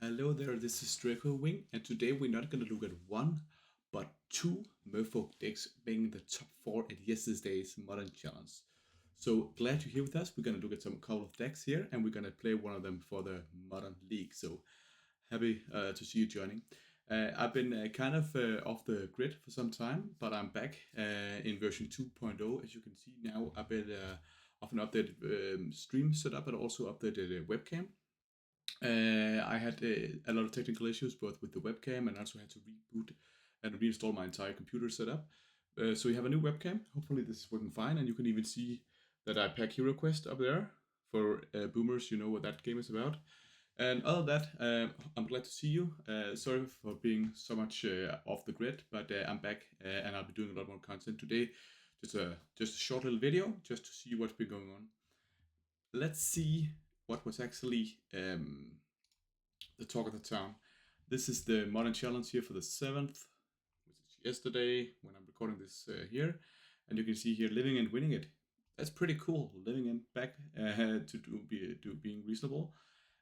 Hello there, this is Draco Wing, and today we're not going to look at one, but two Merfolk decks being the top 4 at yesterday's Modern Challenge. So glad you're here with us. We're going to look at some couple of decks here, and we're going to play one of them for the Modern League. So happy to see you joining. I've been kind of off the grid for some time, but I'm back in version 2.0. As you can see now, a bit of an updated stream setup, but also updated webcam. I had a lot of technical issues both with the webcam and also had to reboot and reinstall my entire computer setup. So we have a new webcam. Hopefully this is working fine, and you can even see that I pack Hero Quest up there. For boomers, you know what that game is about. And other than that, I'm glad to see you. Sorry for being so much off the grid, but I'm back and I'll be doing a lot more content today. Just a short little video just to see what's been going on. Let's see what was actually the talk of the town. This is the Modern Challenge here for the 7th, which is yesterday when I'm recording this here. And you can see here, living and winning it. That's pretty cool, living and back to being reasonable.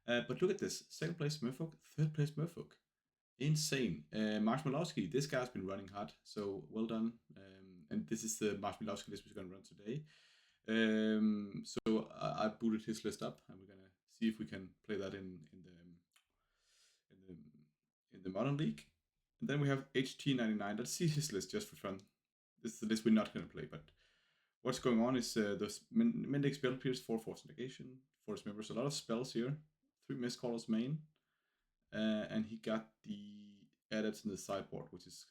But look at this, 2nd place Merfolk, 3rd place Merfolk. Insane. Marshmalowski, this guy's been running hard, so well done. And this is the Marshmalowski list we're going to run today. So I booted his list up, and we're gonna see if we can play that in the Modern League. And then we have HT99. Let's see his list just for fun. This is the list we're not gonna play, but what's going on is the Mendic spell appears 4 force negation, force members, a lot of spells here, 3 Mistcallers main, and he got the edits in the sideboard, which is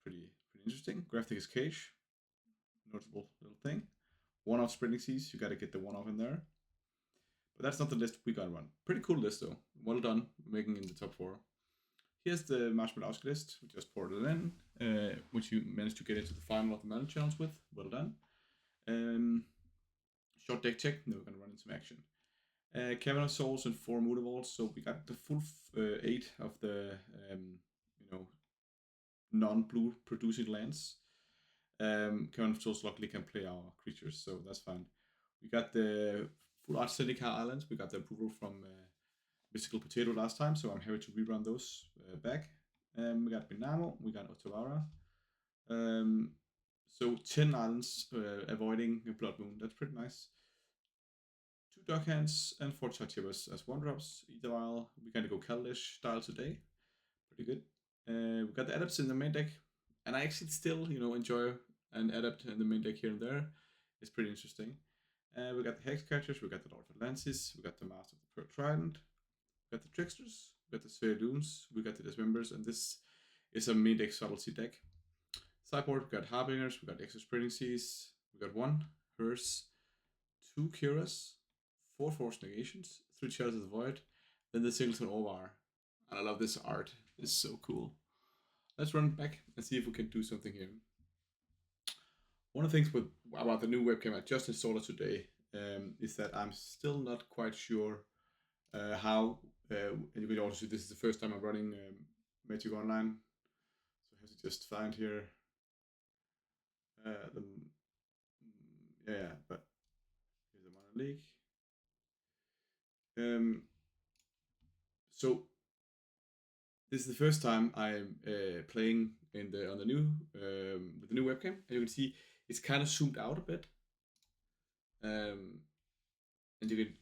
pretty interesting. Graphic Cage, notable little thing. One-off Sprinting Seas, you gotta get the one-off in there. But that's not the list we gotta run. Pretty cool list though. Well done, making in the top 4. Here's the Marshmalowski list. We just poured it in, which you managed to get into the final of the Modern Challenge with. Well done. Short deck check, now we're gonna run into some action. Cavern of Souls and 4 Mutavaults, so we got the full 8 of the non-blue producing lands. Cavern of Souls luckily can play our creatures, so that's fine. We got the full art Seneca Islands. We got the approval from Mystical Potato last time, so I'm happy to rerun those back. We got Binamo, we got Otawara. So 10 islands avoiding Blood Moon. That's pretty nice. 2 Dockhands and 4 Chartibas as 1-drops. Either while we kind of go Kalish style today. Pretty good. We got the adapts in the main deck, and I actually still enjoy an adapt in the main deck here and there. It's pretty interesting. We got the Hex Catchers, we got the Lord of Atlantis, we got the Master of the Pearl Trident, we got the Tricksters, we got the Spherodoons, we got the Dismembers, and this is a main deck subtlety deck. Sideboard, we got Harbingers, we got Extra Sprinting Seas, we got 1 Hearse, 2 Curas, 4 Force Negations, 3 Shells of the Void, then the Singleton Orvar. And I love this art, it's so cool. Let's run back and see if we can do something here. One of the things about the new webcam I just installed it today is that I'm still not quite sure how, and you can also see this is the first time I'm running MTGO Online, so I have to just find here but here's the Modern League. So this is the first time I'm playing on the new with the new webcam, and you can see it's kind of zoomed out a bit, and you can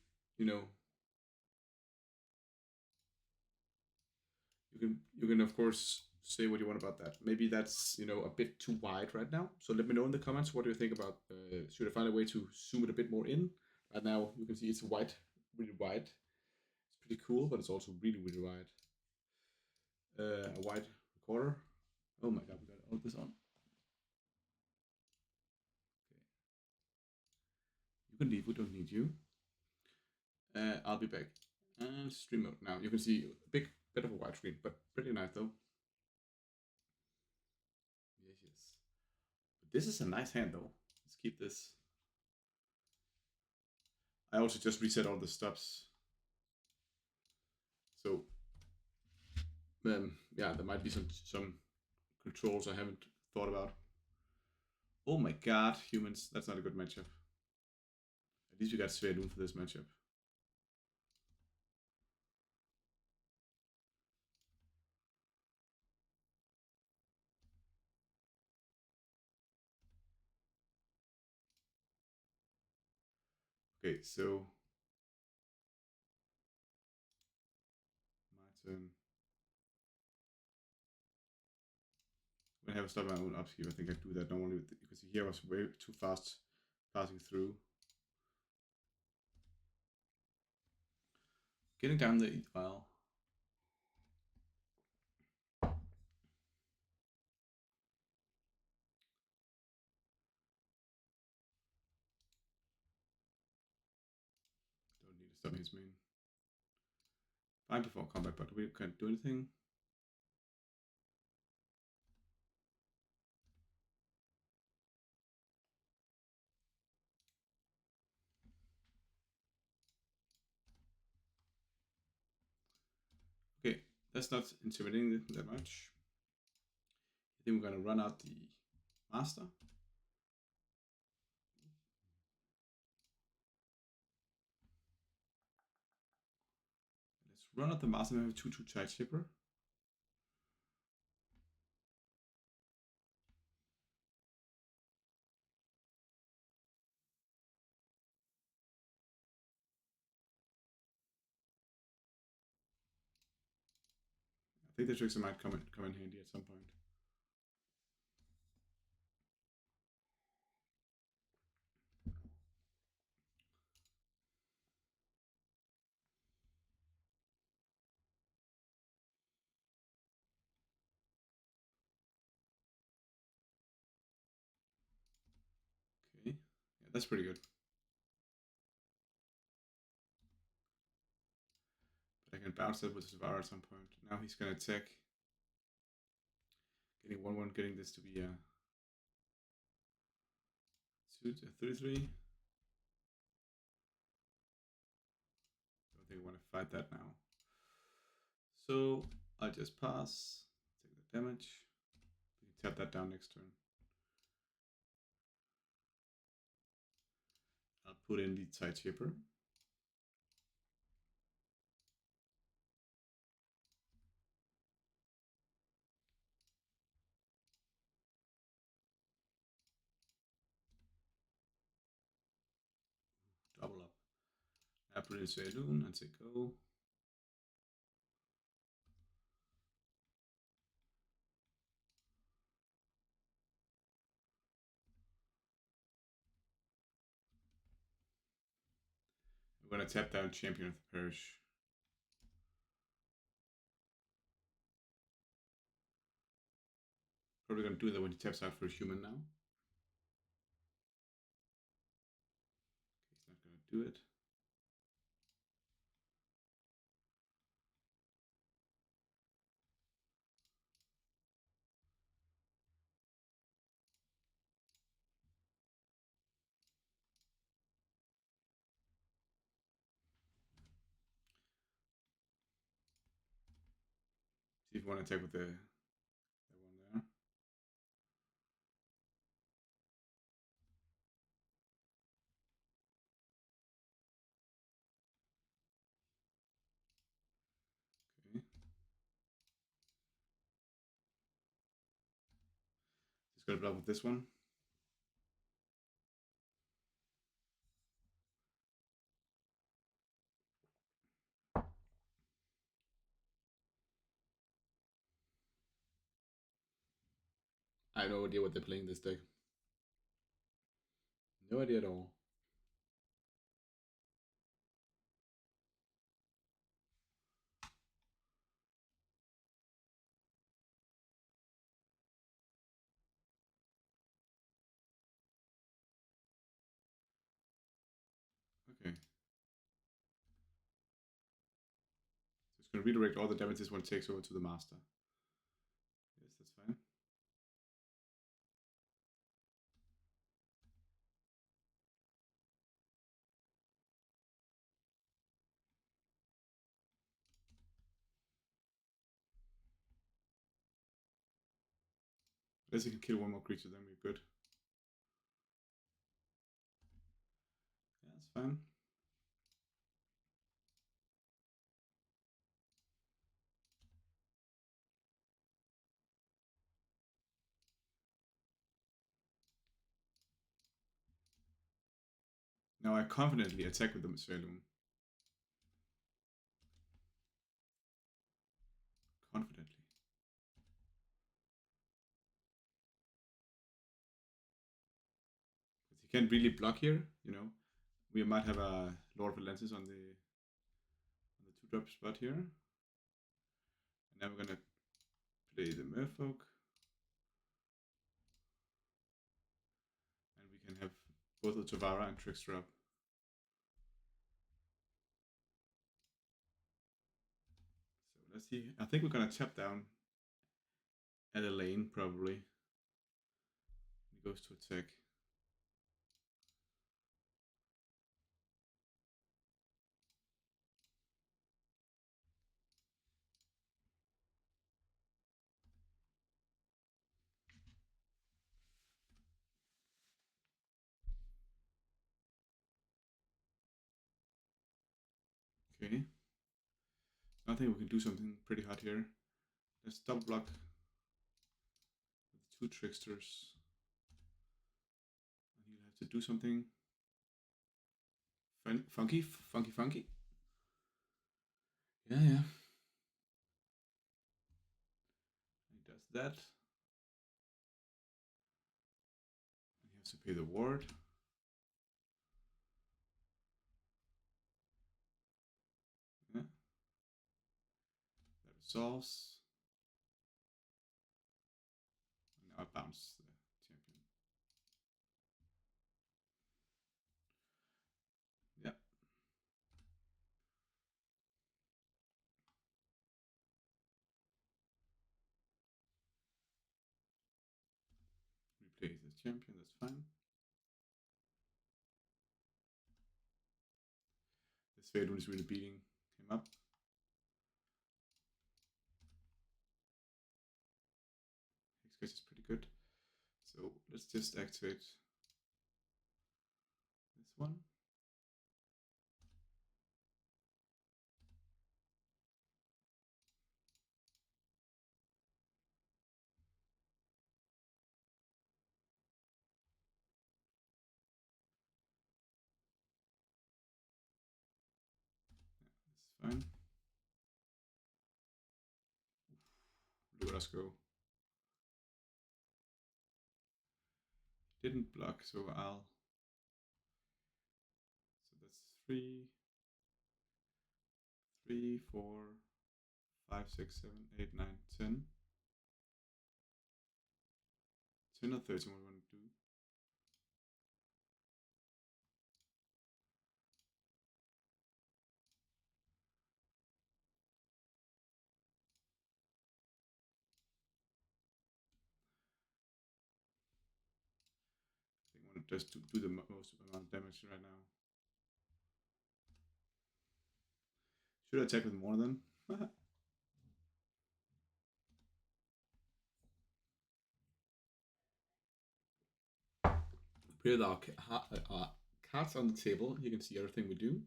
you can of course say what you want about that. Maybe that's a bit too wide right now. So let me know in the comments what do you think about. Should I find a way to zoom it a bit more in? Right now you can see it's wide, really wide. It's pretty cool, but it's also really wide. A wide recorder. Oh my god, we got all this on. Okay. You can leave, we don't need you. I'll be back. And stream mode. Now you can see a bit of a wide screen, but pretty nice though. Yes. But this is a nice hand though. Let's keep this. I also just reset all the stops. So yeah, there might be some controls I haven't thought about. Oh my god, humans, that's not a good matchup. At least we got Spherodoon for this matchup. Okay, so my turn. When I have stopped my own upkeep, I think I do that normally because here I was way too fast passing through. Getting down the ETH file. Don't need to stop his main. Fine before combat, but we can't do anything. Okay, that's not intimidating that much. I think we're gonna run out the master. Let's run out the master and have a 2/2 Tide Shipper. I think the tricks might come in handy at some point. Okay, yeah, that's pretty good. But I can bounce that with Savara at some point. Now he's gonna attack. Getting 1/1, getting this to be a suit, a 33. Don't think I want to fight that now. So I'll just pass, take the damage. We can tap that down next turn. I'll put in the Tide Shipper. Double up. I put in Saloon and say go. I'm gonna tap down Champion of the Parish. Probably gonna do that when he taps out for a human now. He's not gonna do it. See if you want to attack with the that one there. Okay. Just gotta block with this one. I have no idea what they're playing this deck. No idea at all. Okay. So it's gonna redirect all the damage this one takes over to the master. Yes, that's fine. Unless you can kill one more creature, then we're good. Yeah, that's fine. Now I confidently attack with the Saloon. Confidently. Because he can't really block here, you know. We might have a Lord of Atlantis on the 2-drop spot here. And now we're gonna play the Merfolk. And we can have both Otavara and Trickster up. So let's see. I think we're gonna tap down at a lane probably. He goes to attack. Okay. I think we can do something pretty hot here. Let's double block with 2 Tricksters. And he'll have to do something funky. Yeah. He does that. And he has to pay the ward. Yeah. That resolves. And now I bounce the champion. Yeah. Replace the champion, that's fine. This Faedun is really beating him up. Hexcrash is pretty good. So let's just activate this one. Yeah, that's fine. Look at us go. Didn't block, so I'll. So that's 3, 4, 5, 6, 7, 8, 9, 10. 10 or 13, what we want to do. I think I want to just do the most amount of damage right now. Should I attack with more than? Put our cards on the table. You can see everything we do.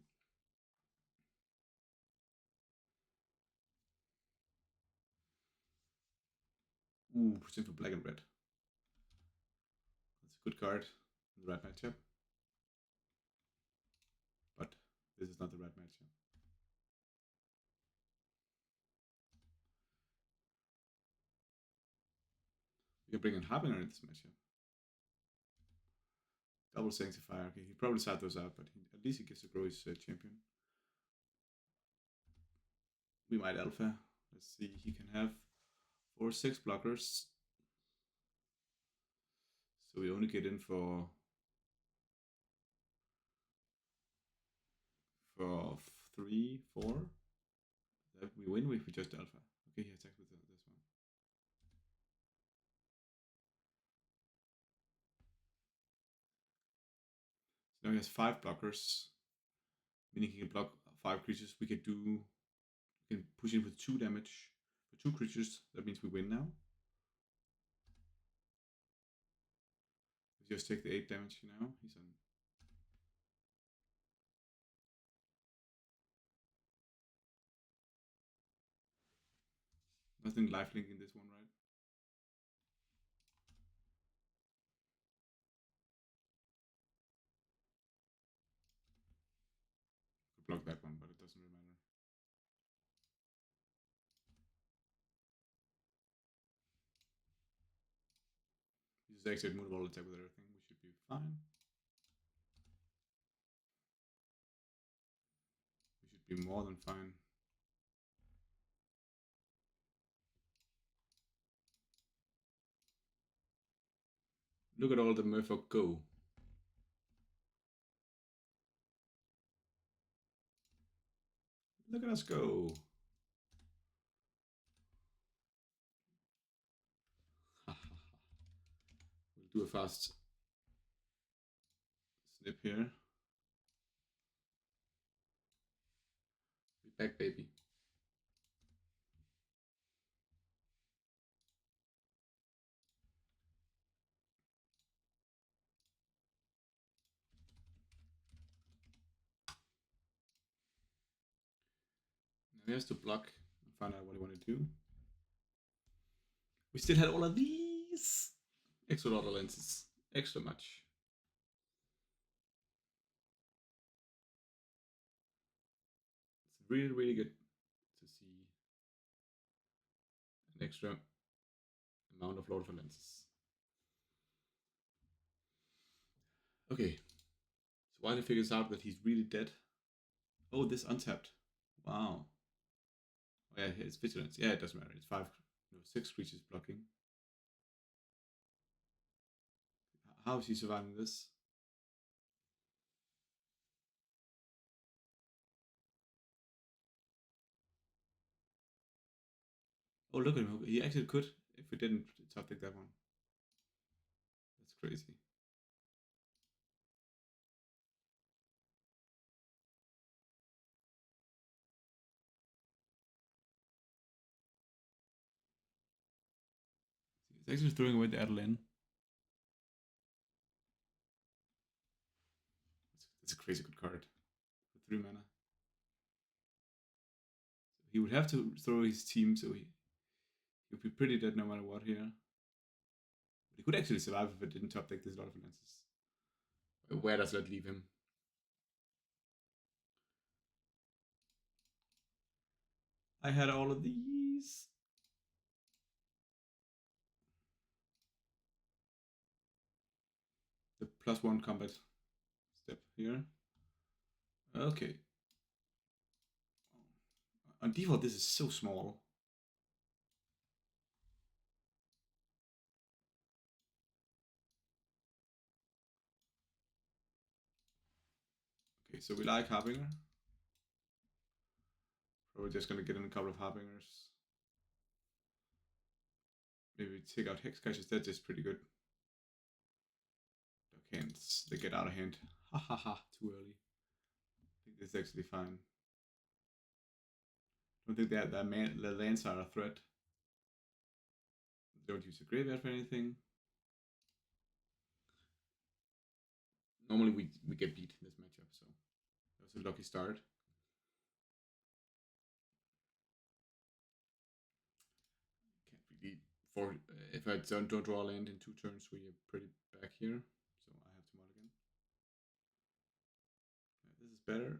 Ooh, push in for black and red. That's a good card in the right matchup. But this is not the right matchup. We can bring in Harbinger in this matchup. Double Sanctifier. Okay, he probably sat those out, but at least he gets to grow his champion. We might alpha. Let's see. He can have 4 6 blockers. So we only get in for 3, 4. That we win if we just alpha. Okay, he attacks with this one. So now he has 5 blockers, meaning he can block 5 creatures. We can push in with 2 damage for 2 creatures. That means we win now. We just take the 8 damage now. He's on. Nothing lifelink in this one, right? Use exit movable attack with everything. We should be fine. We should be more than fine. Look at all the Merfolk go. Look at us go. We'll do a fast snip here. Be back, baby. Now he has to block and find out what he want to do. We still had all of these extra lot of lenses. Extra much. It's really, really good to see an extra amount of Lord of the Lenses. Okay, so while he figures out that he's really dead. Oh, this untapped. Wow. Oh, yeah, it's vigilance. Yeah, it doesn't matter. It's 6 creatures blocking. How is he surviving this? Oh, look at him. He actually could if we didn't top deck that one. That's crazy. He's actually throwing away the Adeline. That's a crazy good card for 3 mana. So he would have to throw his team, so he would be pretty dead no matter what here. But he could actually survive if it didn't top deck this lot of lenses. Where does that leave him? I had all of these. The +1 combat step here. Okay. On default, this is so small. Okay, so we like Harbinger. Probably just gonna get in a couple of Harbingers. Maybe take out Hexcatchers, that's just pretty good. Dark Hands, they get out of hand. Ha ha ha, too early. I think this is actually fine. I don't think that the lands are a threat. Don't use a graveyard for anything. Normally we get beat in this matchup, so that was a lucky start. Can't really if I don't draw a land in 2 turns, we are pretty back here. So I have to mulligan. This is better.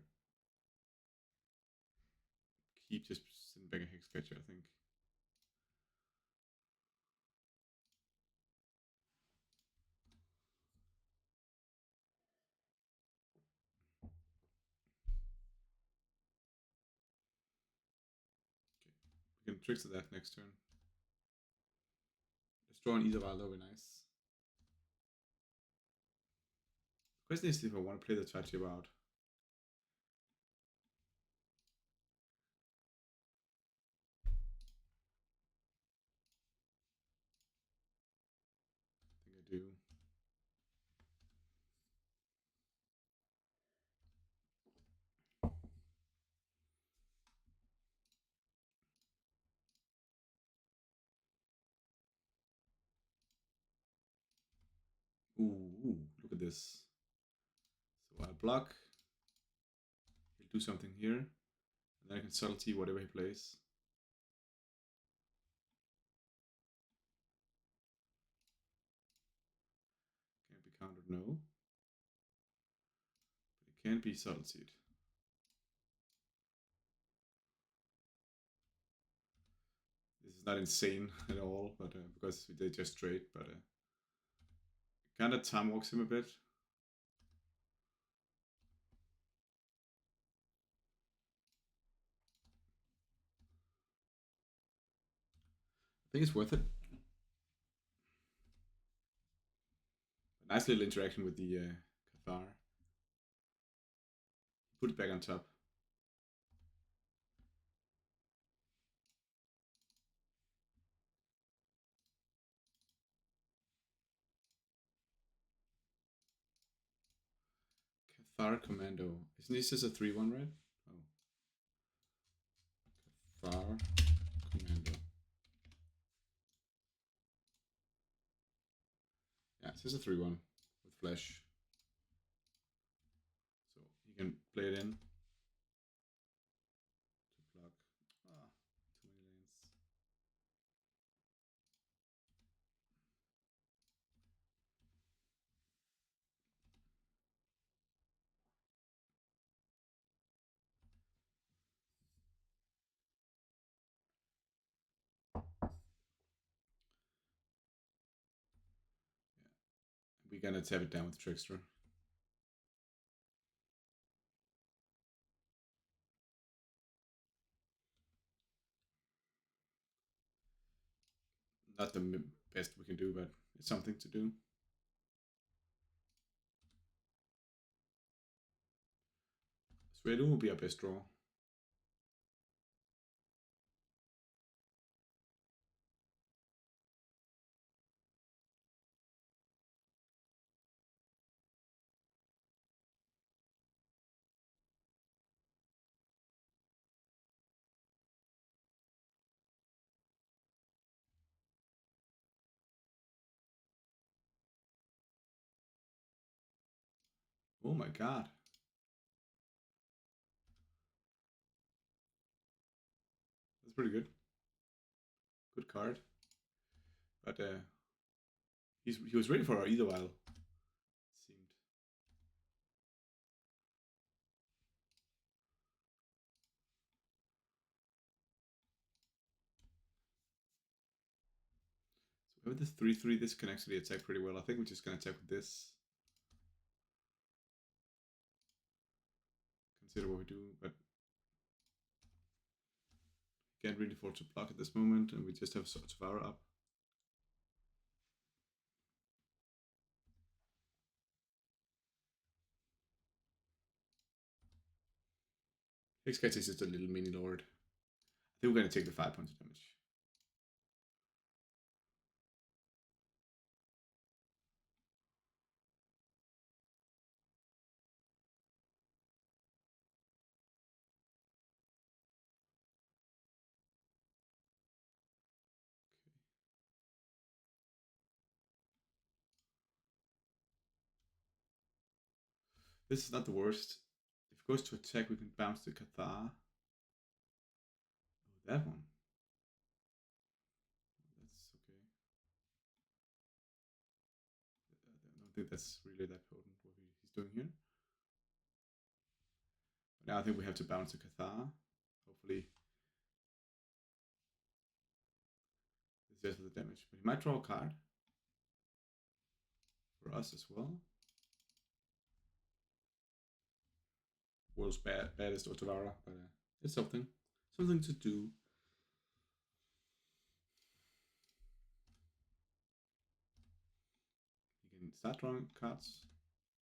Keep just sending back a Hexcatcher, I think. We can trickster that next turn. Just draw an either while, that'll be nice. The question is if I want to play the Tragedy out. I think I do. Ooh, look at this. So I block. He'll do something here. And then I can subtlety whatever he plays. Can't be countered, no. But it can be subtletied. This is not insane at all, but because they just trade, but Kind of time walks him a bit. I think it's worth it. A nice little interaction with the Cathar. Put it back on top. Cathar Commando. Isn't this just a 3-1, right? Oh. Cathar Commando. Yeah, it's just a 3-1 with flash. So you can play it in to block. Ah, too many lanes. We're gonna tap it down with Trickster. Not the best we can do, but it's something to do. Sweden will be our best draw. Oh my god. That's pretty good. Good card. But he was ready for our either while. It seemed. So with this 3-3, this can actually attack pretty well. I think we're just gonna attack with this. Consider what we do, but can't really afford to block at this moment, and we just have Savara up. Hexkite is just a little mini lord. I think we're gonna take the 5 points of damage. This is not the worst. If it goes to attack, we can bounce the Cathar. Oh, that one. That's okay. I don't think that's really that potent what he's doing here. But now I think we have to bounce the Cathar. Hopefully this does the damage. But he might draw a card. For us as well. World's baddest Otavara, but it's something. Something to do. You can start drawing cards.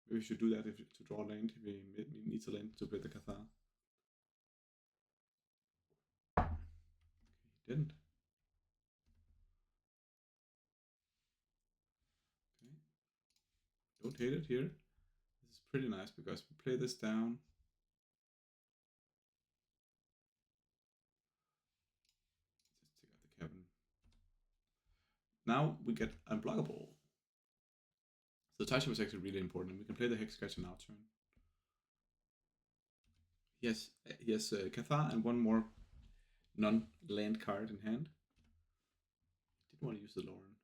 Maybe we should do that to draw land if he needs a land to play the Cathar. Okay, he didn't. Okay. Don't hate it here. This is pretty nice because we play this down. Just take out the cabin. Now we get unblockable. So Taisha was actually really important. We can play the Hex Scratch on our turn. He has Cathar and one more non-land card in hand. Didn't want to use the Lauren.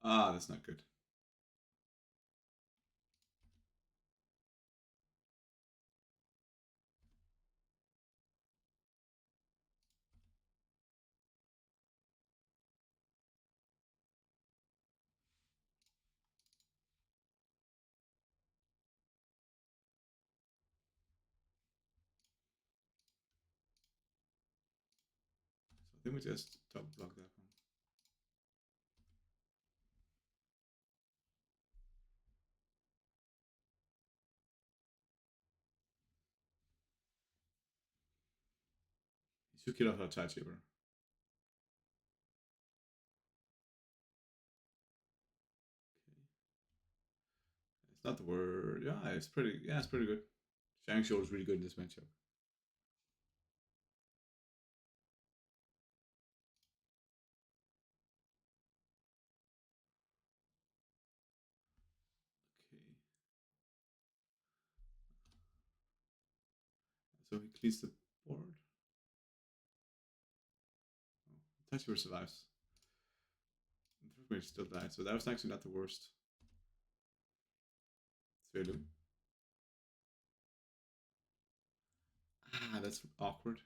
Ah, that's not good. think we just double block that one. He should kill off our Tide Shaper. It's not the word. Yeah, it's pretty. Yeah, it's pretty good. Shining Shoal is really good in this matchup. Okay. So he cleans the board. Oh, Tide Shaper survives. And Thrushmage still died, so that was actually not the worst. Svelu. Ah, that's awkward.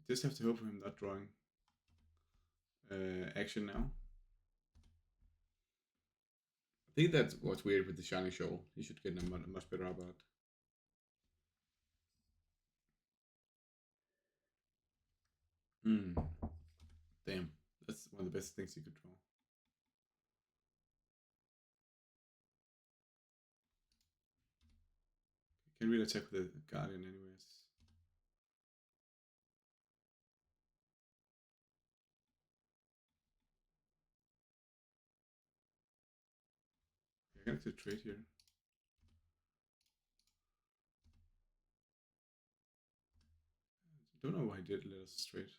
Just have to hope for him not drawing action now. I think that's what's weird with the Shining Shoal. He should get a much better about. Hmm. Damn. That's one of the best things you could draw. Can't really attack with the Guardian anyways. I got to trade here. I don't know why he did let us trade.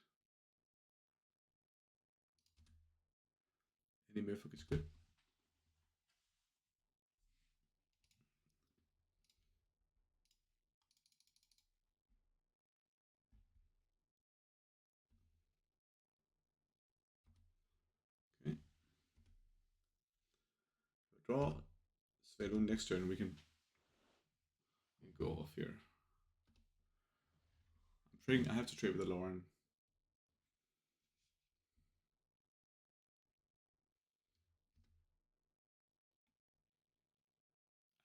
Any Merfolk is good. Okay. Draw Svelun next turn. We can go off here. I'm trading. I have to trade with the Lauren.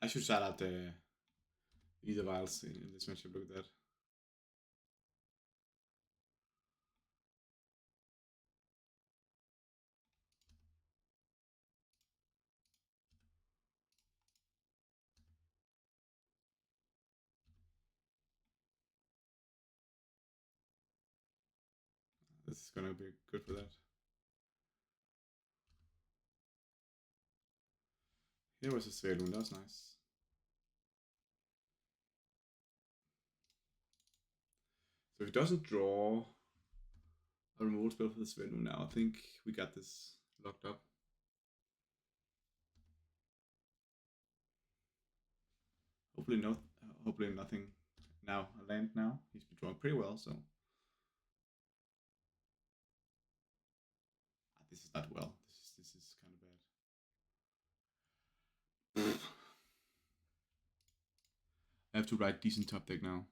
I should shout out the either vials in this matchup. Look at that. This is gonna be good for that. Here was a Svelun. That's nice. So if he doesn't draw a removal spell for the Svelun now, I think we got this locked up. Hopefully no. Hopefully nothing. Now a land. Now he's been drawing pretty well. So this is not well. This is kind of bad. I have to write decent top deck now.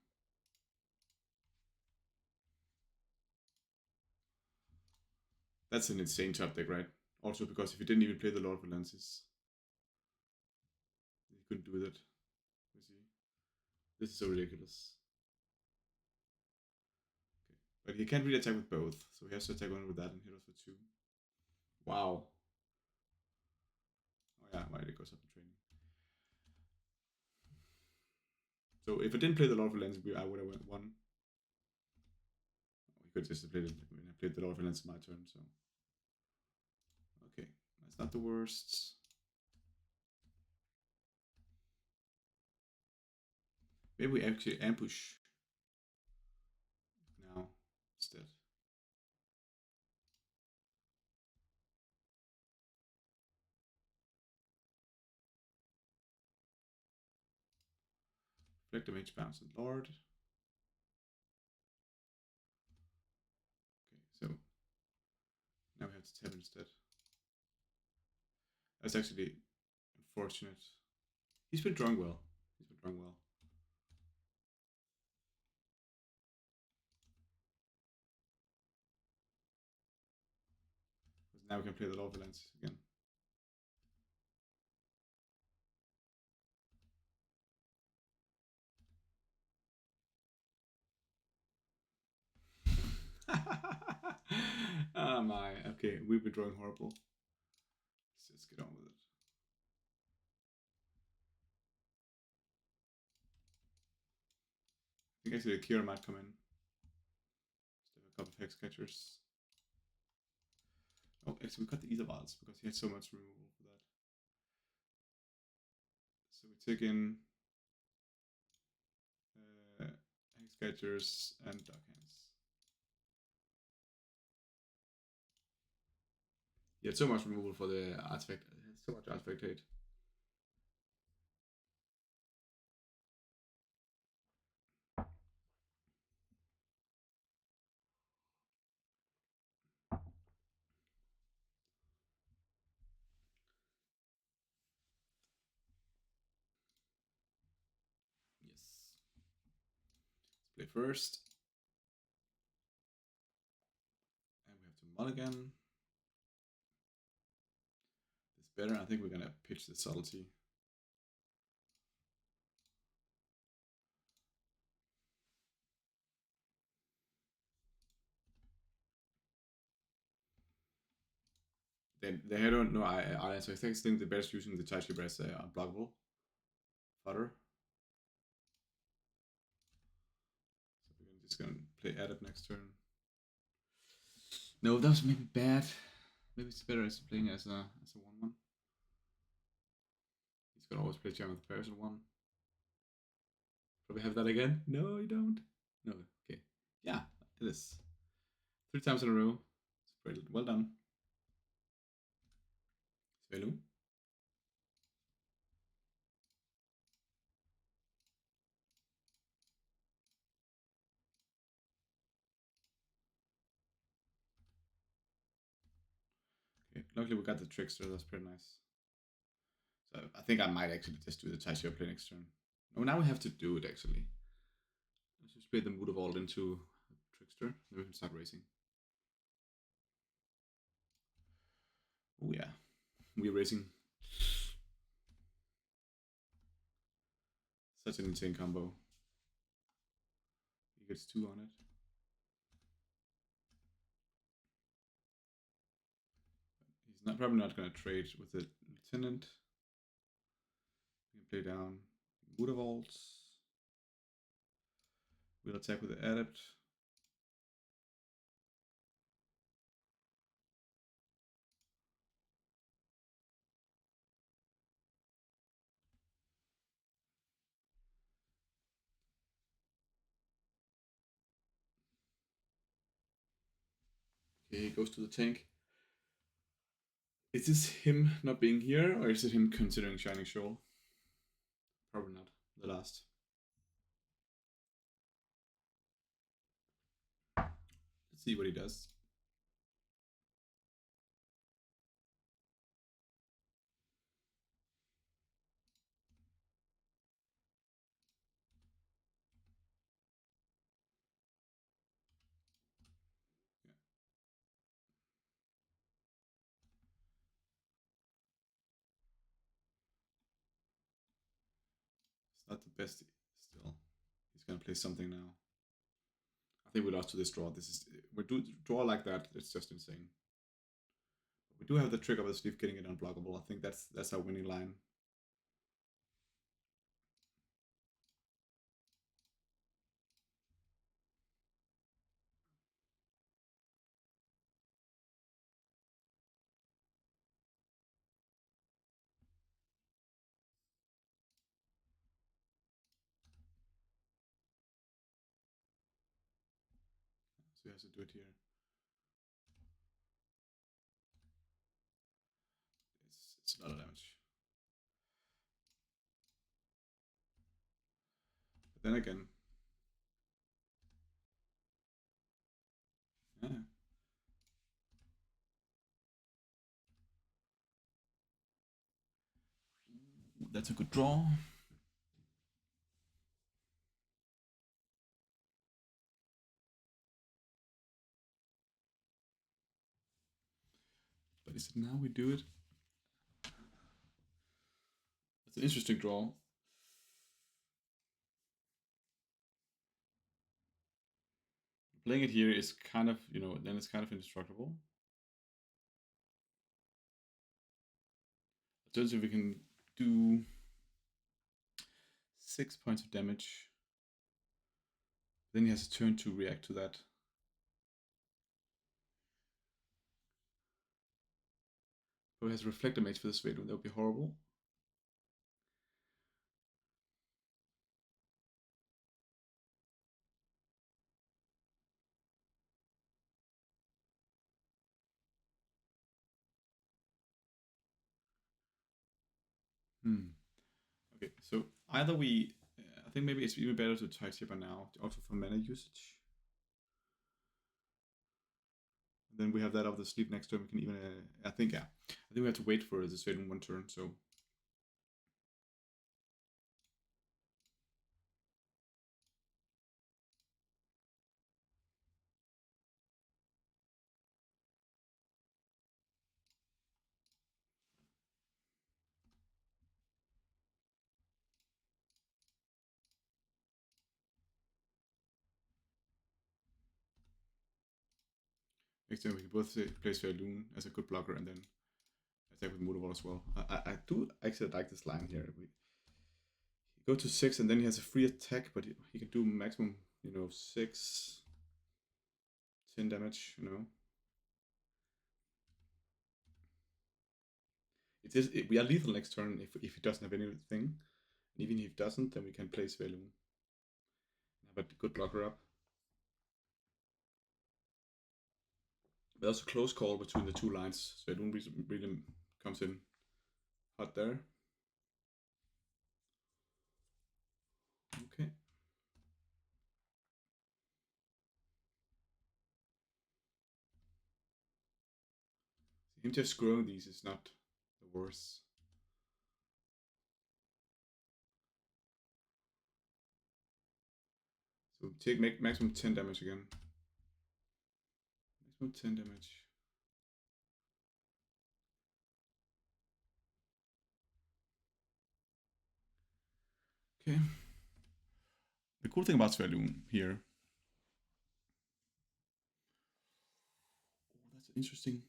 That's an insane top deck, right? Also because if he didn't even play the Lord of Lenses, he couldn't do that. You see, this is so ridiculous. Okay. But he can't really attack with both, so he has to attack one with that and hit us for 2. Wow. Oh yeah, why it goes up in training. So if I didn't play the Lord of Lenses, I would have won. He could just have played it when I played the Lord of Lenses my turn, so. Okay, that's not the worst. Maybe we actually ambush now instead. Reflect damage, bounce, and Lord. Okay, so now we have to tap instead. That's actually unfortunate. He's been drawing well. He's been drawing well. Now we can play the Lord of Lenses again. Oh my. Okay, we've been drawing horrible. Let's just get on with it. I think actually Akira might come in. Just have a couple of hex catchers. Oh, actually we cut the Ether Vials because he had so much removal for that. So we take in hex catchers and dark hands. He had so much removal for the artifact. So much artifact hate. Yes. Let's play first. And we have to mulligan. This better. I think we're gonna pitch the subtlety. They don't know I so I think the best using the Taichi as unblockable fodder. So we're just gonna play Adept next turn. No, that was maybe bad. Maybe it's better as playing as a 1/1. He's gonna always play Jam with Pairs in 1. Probably have that again. No, you don't. No, okay. Yeah, it is. 3 times in a row. It's pretty well done. Svelu. Okay, luckily we got the Trickster, that's pretty nice. So I think I might actually just do the Taishio play next turn. No, now we have to do it actually. Let's just play the Mood of All into Trickster, then we can start racing. Oh yeah, we're racing. Such an insane combo. He gets 2 on it. He's probably not going to trade with the Lieutenant. We can play down Mood of Alts. We'll attack with the Adept. Okay, he goes to the tank. Is this him not being here, or is it him considering Shining Shoal? Probably not. The last. Let's see what he does. Yeah. It's not the best still. He's gonna play something now. I think we lost to this draw. This is we do draw like that. It's just insane. We do have the trick of the sleeve getting it unblockable. I think that's our winning line. So he has to do it here. It's a lot of damage. But then again, yeah. That's a good draw. But is it now we do it? That's an interesting draw. playing it here is kind of, then it's kind of indestructible. Alternatively, we can do 6 points of damage. Then he has a turn to react to that. But he has Reflector Mage for the Svedum, that would be horrible. Okay, so either we, I think maybe it's even better to try Tipper now, also for mana usage. And then we have that off the sleeve next turn. We can even, I think we have to wait for the Svedum 1 turn. So next turn we can both play Svedum as a good blocker and then attack with Motorwall as well. I do actually like this line here. We go to 6 and then he has a free attack, but he can do maximum, 6, 10 damage, we are lethal next turn if he doesn't have anything. And even if he doesn't, then we can play Svelung. But good blocker up. But that's a close call between the two lines, so Svelung really comes in hot there. Okay. Him just growing these is not the worst. So make maximum 10 damage again. Maximum 10 damage. Okay. The cool thing about Svelung here. Oh, that's an interesting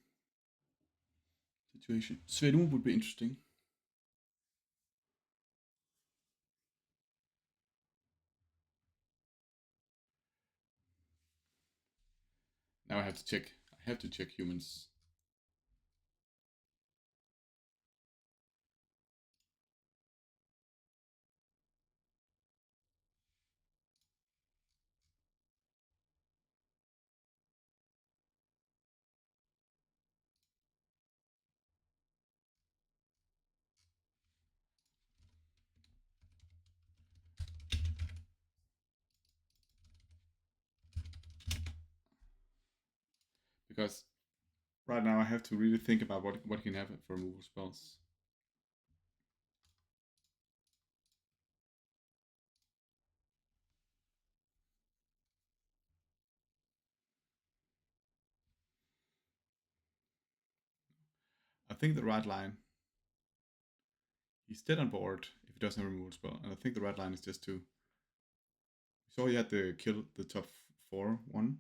situation. Svelung would be interesting. Now I have to check. I have to check humans. Because right now I have to really think about what can happen for removal spells. I think the right line. He's dead on board if he doesn't have a removal spell, and I think the right line is just to. So he had to kill the top 4 one.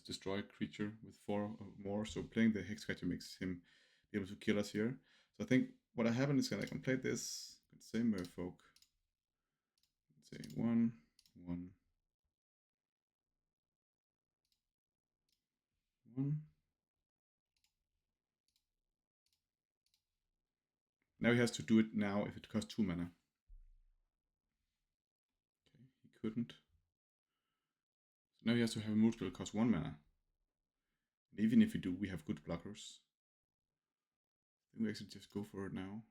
Destroy creature with 4 or more. So playing the Hex Scratcher makes him be able to kill us here. So I think what I happen is I can play this. Say Merfolk. Say 1, 1, 1. Now he has to do it now if it costs 2 mana. Okay, he couldn't. So now he has to have a mood spell that costs 1 mana. And even if we do, we have good blockers. I think we actually just go for it now.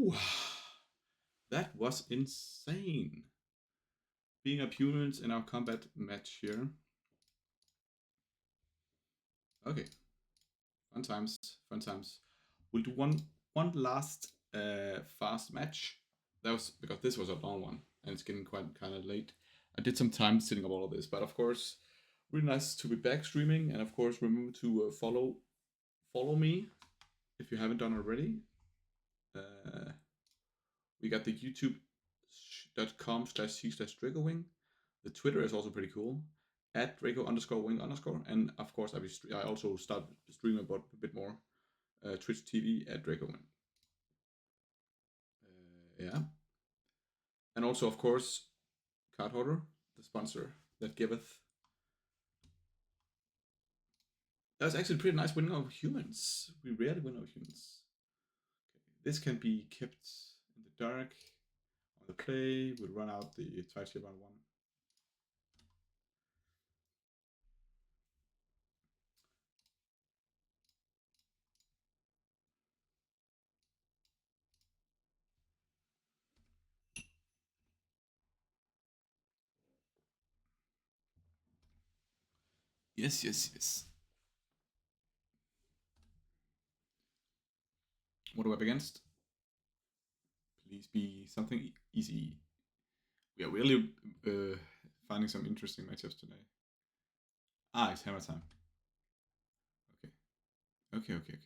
Ooh, that was insane. Being opponents in our combat match here. Okay, fun times, fun times. we'll do one last fast match. That was because this was a long one and it's getting quite kind of late. I did some time setting up all of this, but of course, really nice to be back streaming. And of course, remember to follow me if you haven't done already. We got the youtube.com/c/dracowing. The Twitter is also pretty cool, at Draco_wing_. And of course, I also start streaming about a bit more. Twitch TV at Dracowing. Yeah. And also, of course, Card Hoarder, the sponsor that giveth. That was actually a pretty nice winning of humans. We rarely win over humans. Okay. This can be kept in the dark on the play. We'll run out the Twilight round 1. Yes. What are we up against? Please be something easy. We are really finding some interesting matchups today. It's hammer time. Okay. Okay.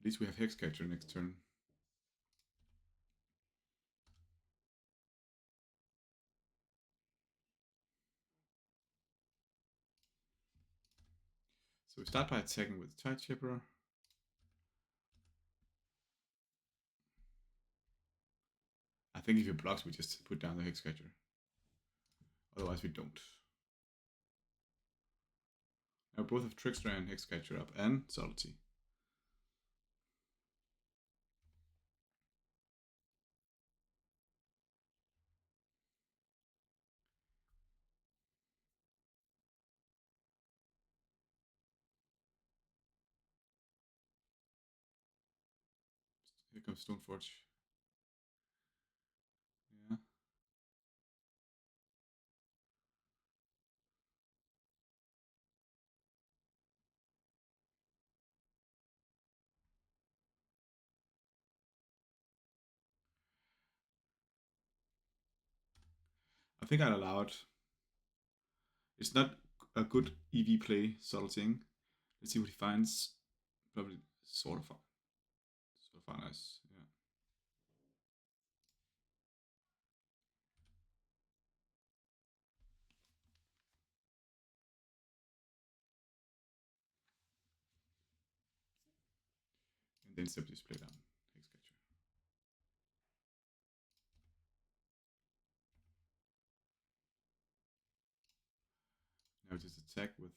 At least we have Hexcatcher next turn. So we start by attacking with Tide Chipper. I think if he blocks, we just put down the Hexcatcher. Otherwise, we don't. Now both have Trickster and Hexcatcher up, and Subtlety. Here comes Stoneforge. Yeah. I think I'd allow it. It's not a good EV play, Subtletying. Let's see what he finds. Probably sort of nice. Yeah. And then simply just play down Hexcatcher. Now just attack with.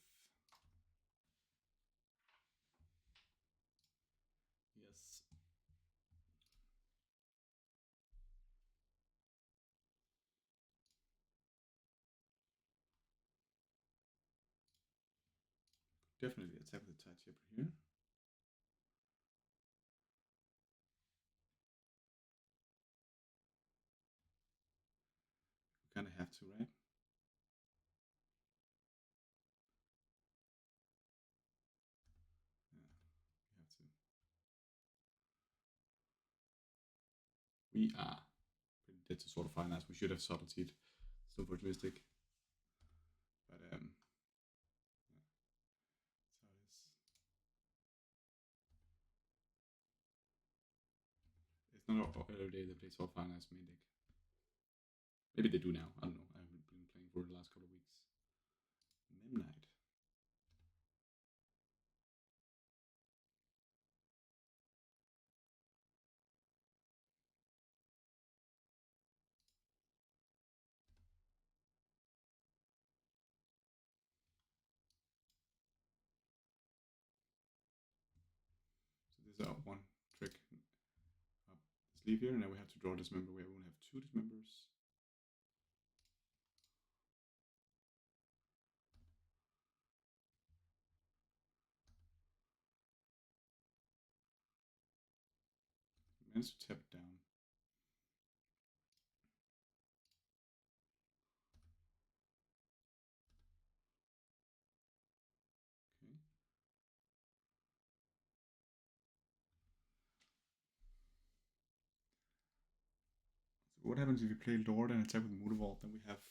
Yes. Definitely attack with the Tide Chipper here. We kind of have to, right? Yeah, we have to. We are. That's a sort of fine as we should have subtletied Stoneforge Mystic. But yeah, that's how it is. It's not every day they play Sword Finance main deck. Maybe they do now. I don't know. I haven't been playing for the last couple of weeks. Memnite. So this is our one trick up sleeve here. Now we have to draw Dismember. We only have 2 Dismembers. Managed to tap it down. what happens if you play Lord and attack with Motorvault? Then we have.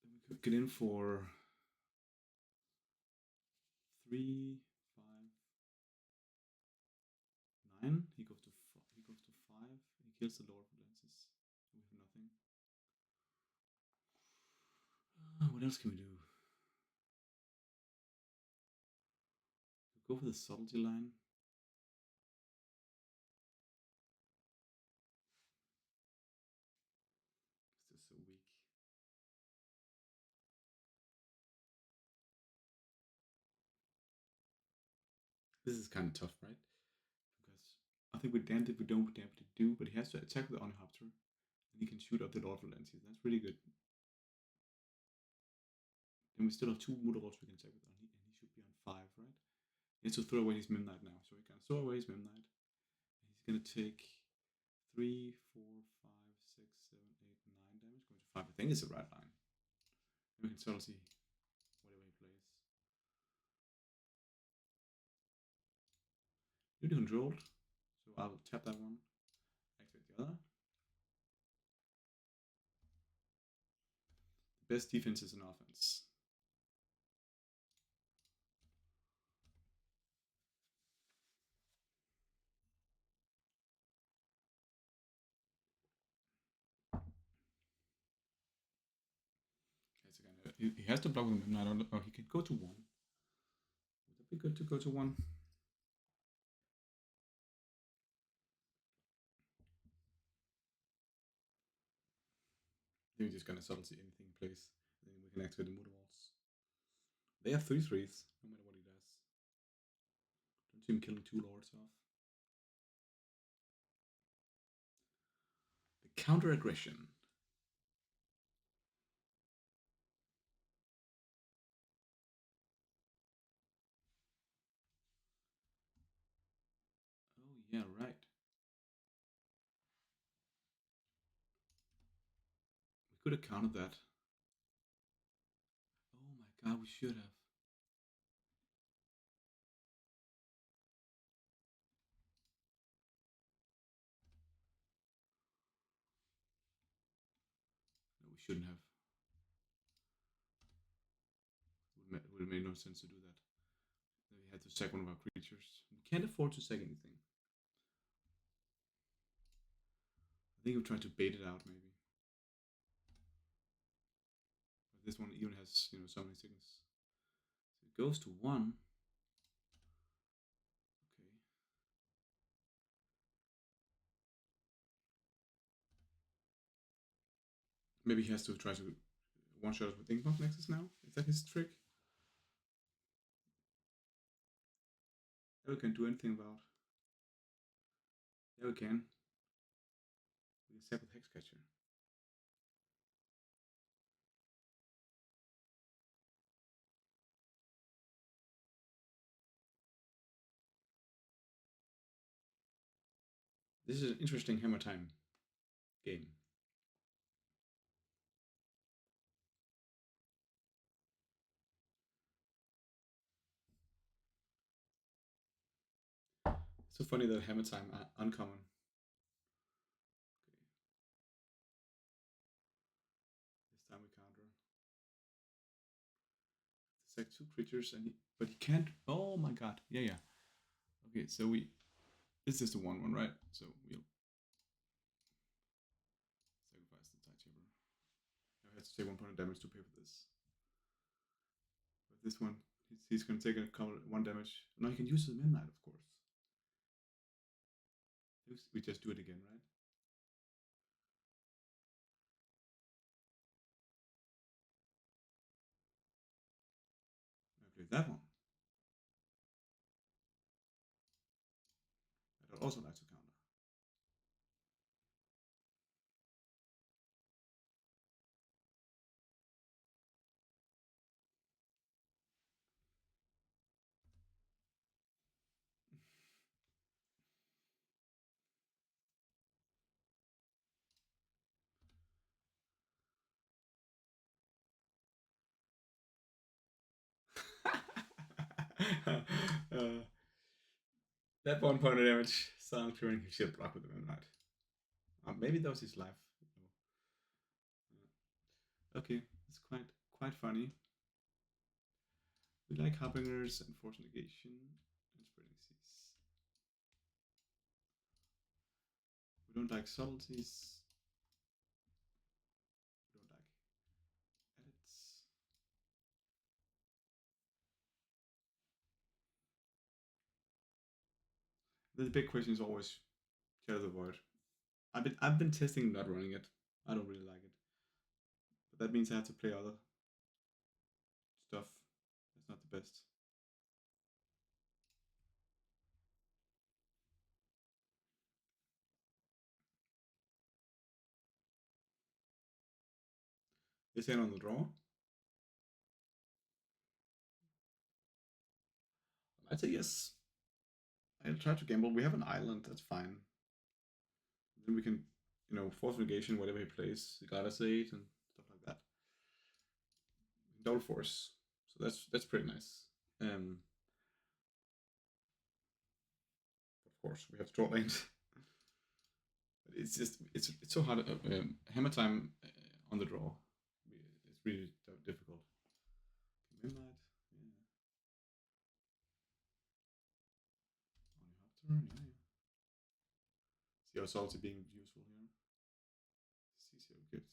Then we could get in for 3, 5, 9. He goes to 5. He kills the Lord with lances. We have nothing. What else can we do? Go for the subtlety line. It's just so weak. This is kind of tough, right? Because I think we're damned if we don't, we're damned if we do, but he has to attack with the Ornithopter, and he can shoot up the Lord Valentia. That's really good. Then we still have 2 Motorlords we can attack with, and he should be on 5, right? He has to throw away his Midnight now, so he can throw away his Midnight. He's gonna take 3, 4, 5, 6, 7, 8, 9 damage, going to 5. I think it's the right line. And we can sort of see whatever he plays. Newly controlled, so I'll tap that one, activate the other. The best defense is an offense. He has to block with him. I don't know. Oh, he can go to 1. Would that be good to go to 1? Then we're just gonna subtlety anything in place. Then we can activate the Motor Walls. They have 3 3s, no matter what he does. Don't see him killing 2 lords off. The counter aggression. Oh yeah, right. We could have countered that. Oh my god, we should have. No, we shouldn't have. It would have made no sense to do that. Then we had to sack one of our creatures. We can't afford to sack anything. I think we'll try to bait it out, maybe. But this one even has, so many signals. So it goes to 1. Okay. Maybe he has to try to one-shot us with Inkmoth Nexus now? Is that his trick? That we can do anything about. Yeah, we can. We can sack with Hexcatcher. This is an interesting hammer time game. It's so funny that hammer time are uncommon. Okay. This time we counter. Sack 2 creatures, but he can't. Oh my god. Yeah. Okay, so this is the 1/1, right? So we'll sacrifice the Tide Chamber. I have to take 1 point of damage to pay for this. But this one, he's going to take 1 damage. Now he can use the Midnight, of course. We just do it again, right? I play that one. I'd also like to counter. That 1 point of damage sound clearing, he should block with the Midnight. Maybe that was his life. Okay, it's quite funny. We like harbingers and force negation and spreading seas. We don't like subtleties. We don't like edits. The big question is always Shadow of the Void. I've been testing not running it. I don't really like it. But that means I have to play other stuff. That's not the best. Is it on the draw? I'd say yes. I'll try to gamble. We have an island, that's fine. Then we can, force negation whatever he plays, Gladysate and stuff like that. Double force. So that's pretty nice. Of course, we have to draw lanes. But it's so hard. Hammer time on the draw. It's really difficult. Midnight. Yeah. On your turn. Yeah. See how salty being useful here. CCO gift.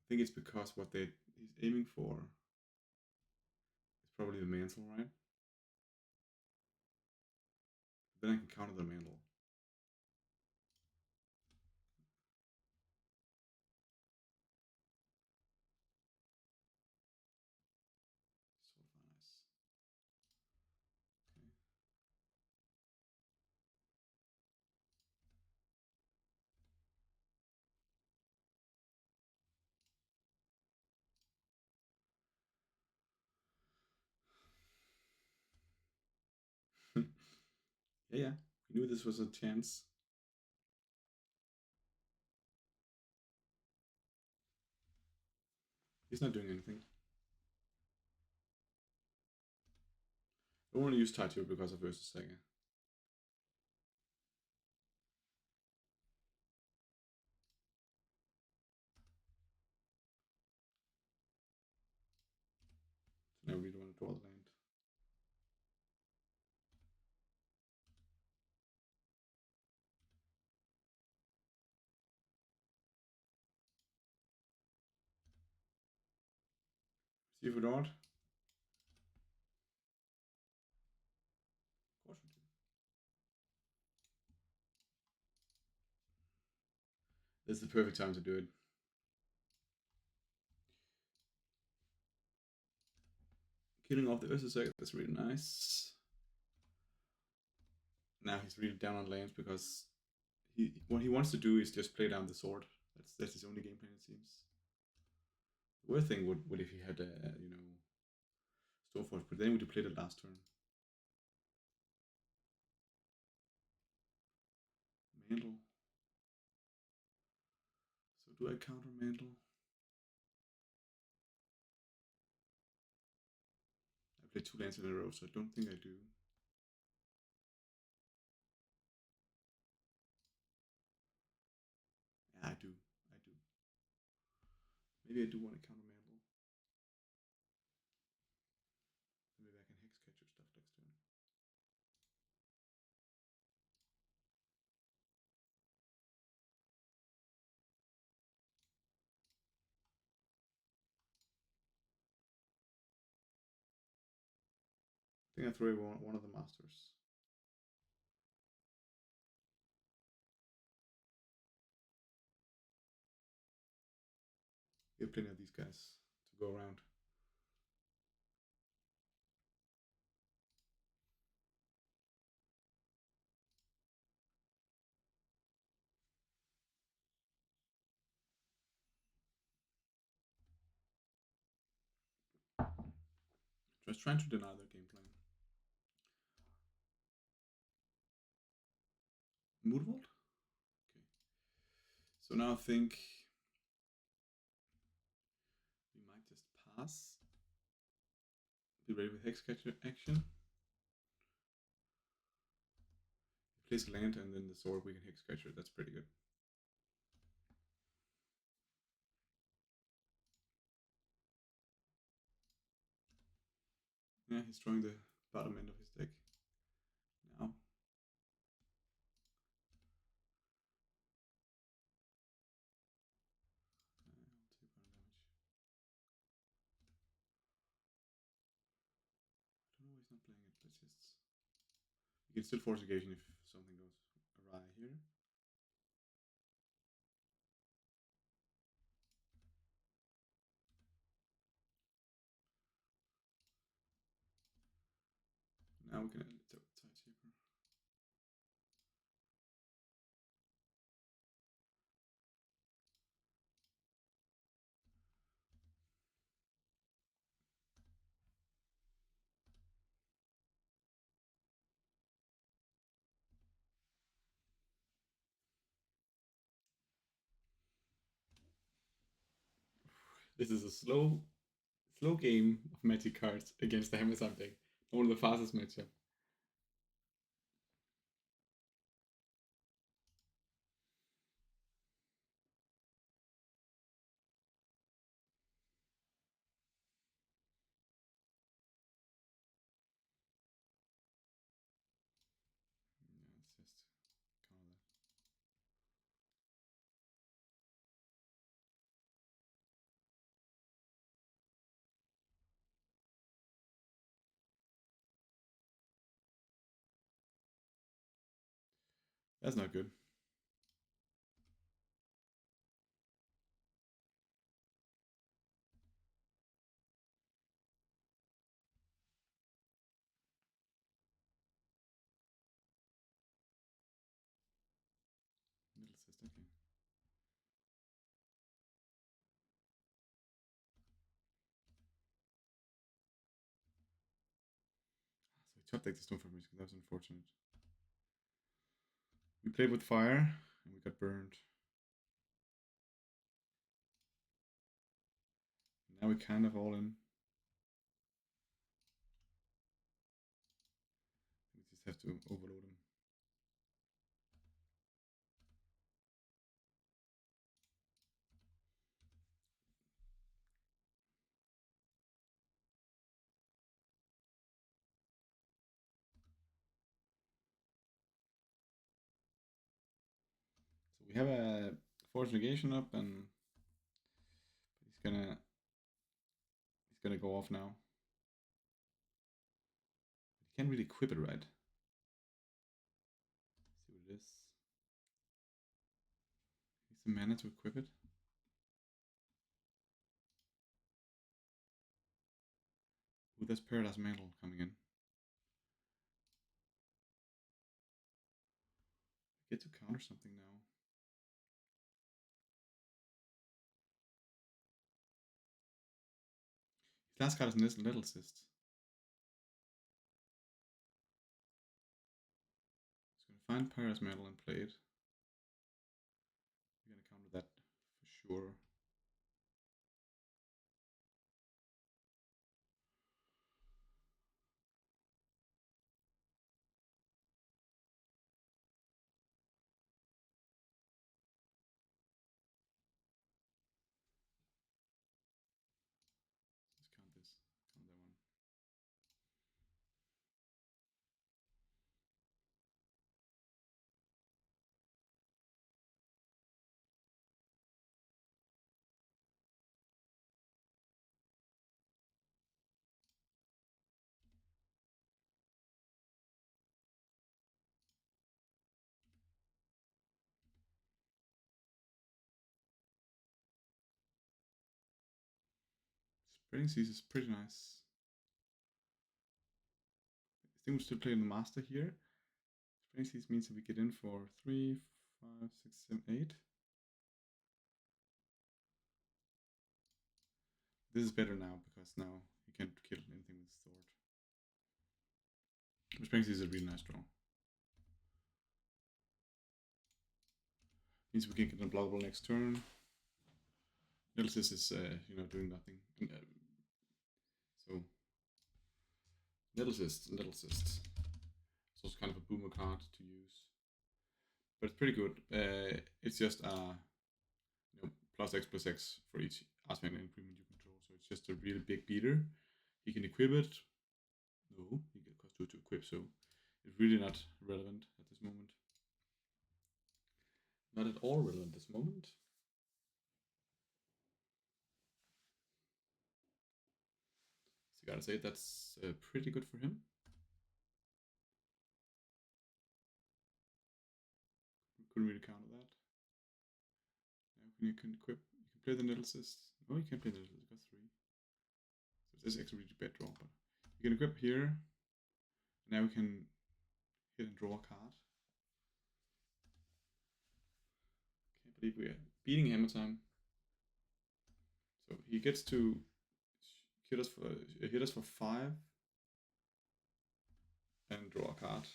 I think it's because what he's aiming for is probably the mantle, right? Then I can counter the mantle. So nice. Okay. Yeah. We knew this was a chance. He's not doing anything. I want to use Tattoo because of Versus Sega. So now we don't want to draw the land. See if we don't. Of course we do. This is the perfect time to do it. Killing off the Ursa, that's really nice. Now he's really down on lands because what he wants to do is just play down the sword. That's his only game plan, it seems. The worst thing would if he had Stoneforge, but then would you play the last turn? Mantle. So do I counter Mantle? I played 2 lands in a row, so I don't think I do. Yeah, I do. Maybe I do want to counter Mantle. Maybe I can Hex Catcher stuff next turn. I think I throw away one of the Masters. We have plenty of these guys to go around. Just trying to deny their game plan. Moodvolt? Okay. So now I think we might just pass Be ready with Hexcatcher action. Place a land and then the sword we can Hexcatcher. That's pretty good. Yeah, he's drawing the bottom end of his deck now. I don't know why he's not playing it. Let's just. You can still force engagement if something goes awry here. Now we can add the Tide Shaper. This is a slow game of Magic cards against the Hammer-Time deck. One of the fastest matchup. Yeah, let's just counter that. That's not good. Little assist, okay. So he top decked the Stone for me because that was unfortunate. We played with fire and we got burned. Now we kind of all in. We just have to overload him. So we have a force negation up, and he's gonna go off now. He can't really equip it, right? Let's see what it is. He's the mana to equip it. Ooh, there's Paradise Mantle coming in. I get to counter something now. His last card is this Little Assist. He's gonna find Paradise Mantle and play it. We're gonna counter that for sure. Let's count this. Count that one. Spreading Seas is pretty nice. I think we're still playing the Master here. Spreading Seas means that we get in for 3, 5, 6, 7, 8. This is better now because now he can't kill anything with sword. Spreading Seas is a really nice draw. Means we can get unblockable next turn. Nemesis is doing nothing. So Little Cyst. It's also kind of a boomer card to use, but it's pretty good. It's just plus X for each artifact and improvement you control, so it's just a really big beater. He can equip it. No, he can cost 2 to equip, so it's really not relevant at this moment. Not at all relevant this moment. So I gotta say that's pretty good for him. Couldn't really counter that. Now you can equip. You can play the Nettle Cyst. No, you can't play the Nettle Cyst. Got 3. So this is actually really bad draw, but you can equip here. Now we can hit and draw a card. Can't believe we're beating Hammer Time. So he gets to hit us for 5 and draw a card.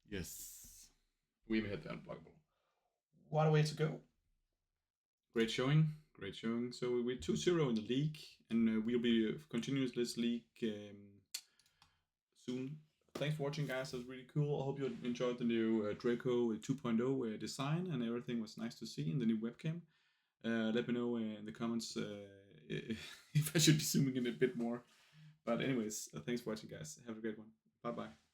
Yes, we even hit the unblockable. What a way to go! Great showing. So we're 2-0 in the league, and we'll be continuing this league soon. Thanks for watching, guys. That was really cool. I hope you enjoyed the new Draco 2.0 design, and everything was nice to see in the new webcam. Let me know in the comments if I should be zooming in a bit more. But anyways, thanks for watching, guys. Have a great one. Bye-bye.